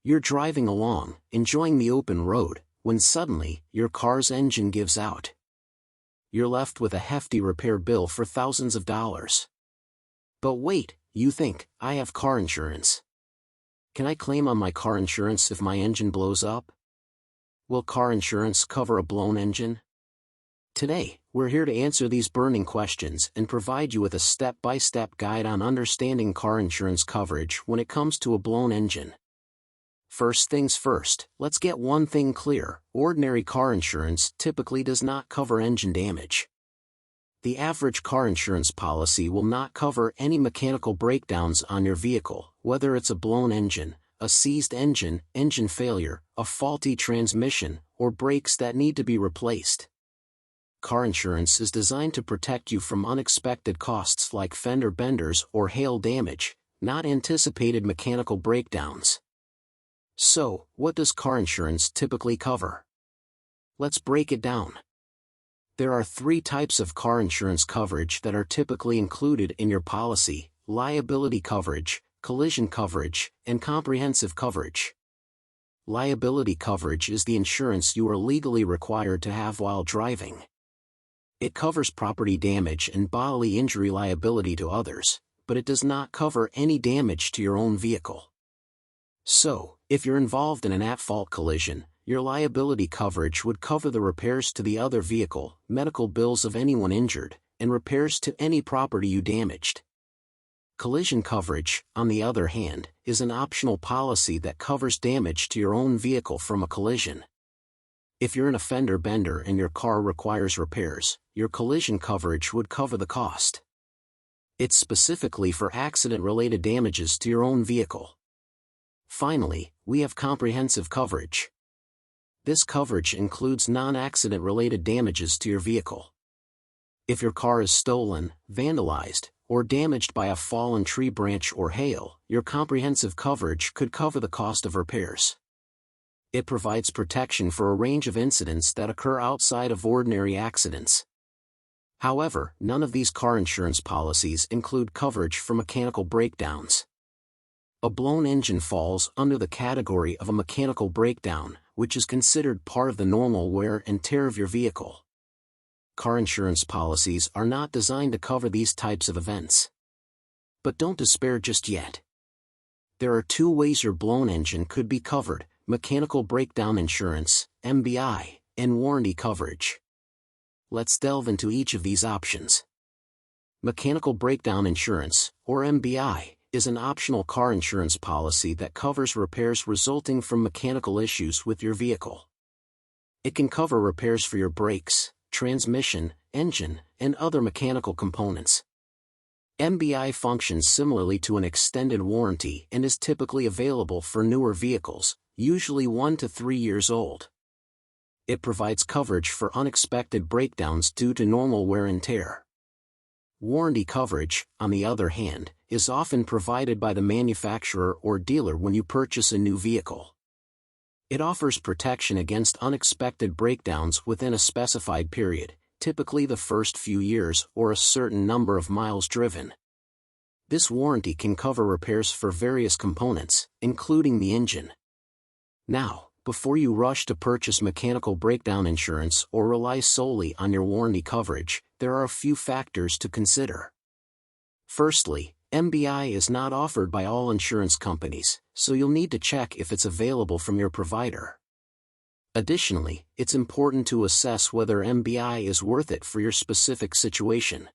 You're driving along, enjoying the open road, when suddenly, your car's engine gives out. You're left with a hefty repair bill for thousands of dollars. But wait, you think, I have car insurance. Can I claim on my car insurance if my engine blows up? Will car insurance cover a blown engine? Today, we're here to answer these burning questions and provide you with a step-by-step guide on understanding car insurance coverage when it comes to a blown engine. First things first, let's get one thing clear: ordinary car insurance typically does not cover engine damage. The average car insurance policy will not cover any mechanical breakdowns on your vehicle, whether it's a blown engine, a seized engine, engine failure, a faulty transmission, or brakes that need to be replaced. Car insurance is designed to protect you from unexpected costs like fender benders or hail damage, not anticipated mechanical breakdowns. So, what does car insurance typically cover? Let's break it down. There are three types of car insurance coverage that are typically included in your policy: liability coverage, collision coverage, and comprehensive coverage. Liability coverage is the insurance you are legally required to have while driving. It covers property damage and bodily injury liability to others, but it does not cover any damage to your own vehicle. So, if you're involved in an at-fault collision, your liability coverage would cover the repairs to the other vehicle, medical bills of anyone injured, and repairs to any property you damaged. Collision coverage, on the other hand, is an optional policy that covers damage to your own vehicle from a collision. If you're in a fender bender and your car requires repairs, your collision coverage would cover the cost. It's specifically for accident-related damages to your own vehicle. Finally, we have comprehensive coverage. This coverage includes non-accident related damages to your vehicle. If your car is stolen, vandalized, or damaged by a fallen tree branch or hail, your comprehensive coverage could cover the cost of repairs. It provides protection for a range of incidents that occur outside of ordinary accidents. However, none of these car insurance policies include coverage for mechanical breakdowns. A blown engine falls under the category of a mechanical breakdown, which is considered part of the normal wear and tear of your vehicle. Car insurance policies are not designed to cover these types of events. But don't despair just yet. There are two ways your blown engine could be covered: mechanical breakdown insurance, MBI, and warranty coverage. Let's delve into each of these options. Mechanical breakdown insurance, or MBI, is an optional car insurance policy that covers repairs resulting from mechanical issues with your vehicle. It can cover repairs for your brakes, transmission, engine, and other mechanical components. MBI functions similarly to an extended warranty and is typically available for newer vehicles, usually 1 to 3 years old. It provides coverage for unexpected breakdowns due to normal wear and tear. Warranty coverage, on the other hand, is often provided by the manufacturer or dealer when you purchase a new vehicle. It offers protection against unexpected breakdowns within a specified period, typically the first few years or a certain number of miles driven. This warranty can cover repairs for various components, including the engine. Now, before you rush to purchase mechanical breakdown insurance or rely solely on your warranty coverage, there are a few factors to consider. Firstly, MBI is not offered by all insurance companies, so you'll need to check if it's available from your provider. Additionally, it's important to assess whether MBI is worth it for your specific situation.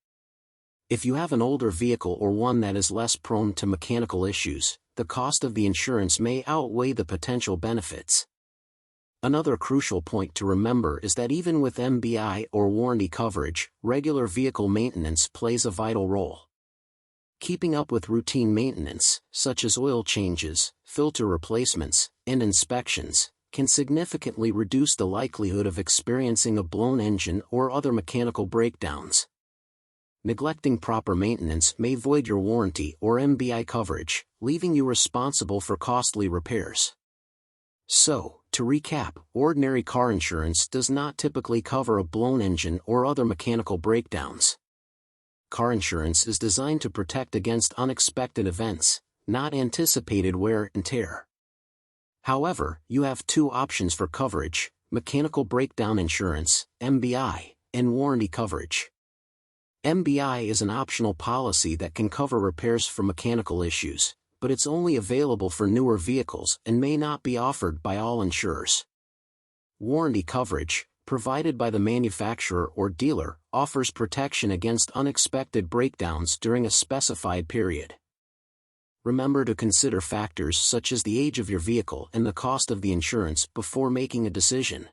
If you have an older vehicle or one that is less prone to mechanical issues, the cost of the insurance may outweigh the potential benefits. Another crucial point to remember is that even with MBI or warranty coverage, regular vehicle maintenance plays a vital role. Keeping up with routine maintenance, such as oil changes, filter replacements, and inspections, can significantly reduce the likelihood of experiencing a blown engine or other mechanical breakdowns. Neglecting proper maintenance may void your warranty or MBI coverage, leaving you responsible for costly repairs. So, to recap, ordinary car insurance does not typically cover a blown engine or other mechanical breakdowns. Car insurance is designed to protect against unexpected events, not anticipated wear and tear. However, you have two options for coverage: mechanical breakdown insurance, MBI, and warranty coverage. MBI is an optional policy that can cover repairs for mechanical issues, but it's only available for newer vehicles and may not be offered by all insurers. Warranty coverage, provided by the manufacturer or dealer, offers protection against unexpected breakdowns during a specified period. Remember to consider factors such as the age of your vehicle and the cost of the insurance before making a decision.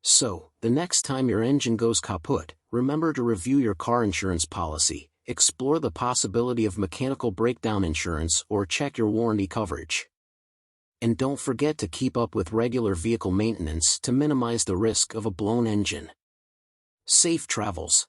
So, the next time your engine goes kaput, remember to review your car insurance policy, explore the possibility of mechanical breakdown insurance, or check your warranty coverage. And don't forget to keep up with regular vehicle maintenance to minimize the risk of a blown engine. Safe travels.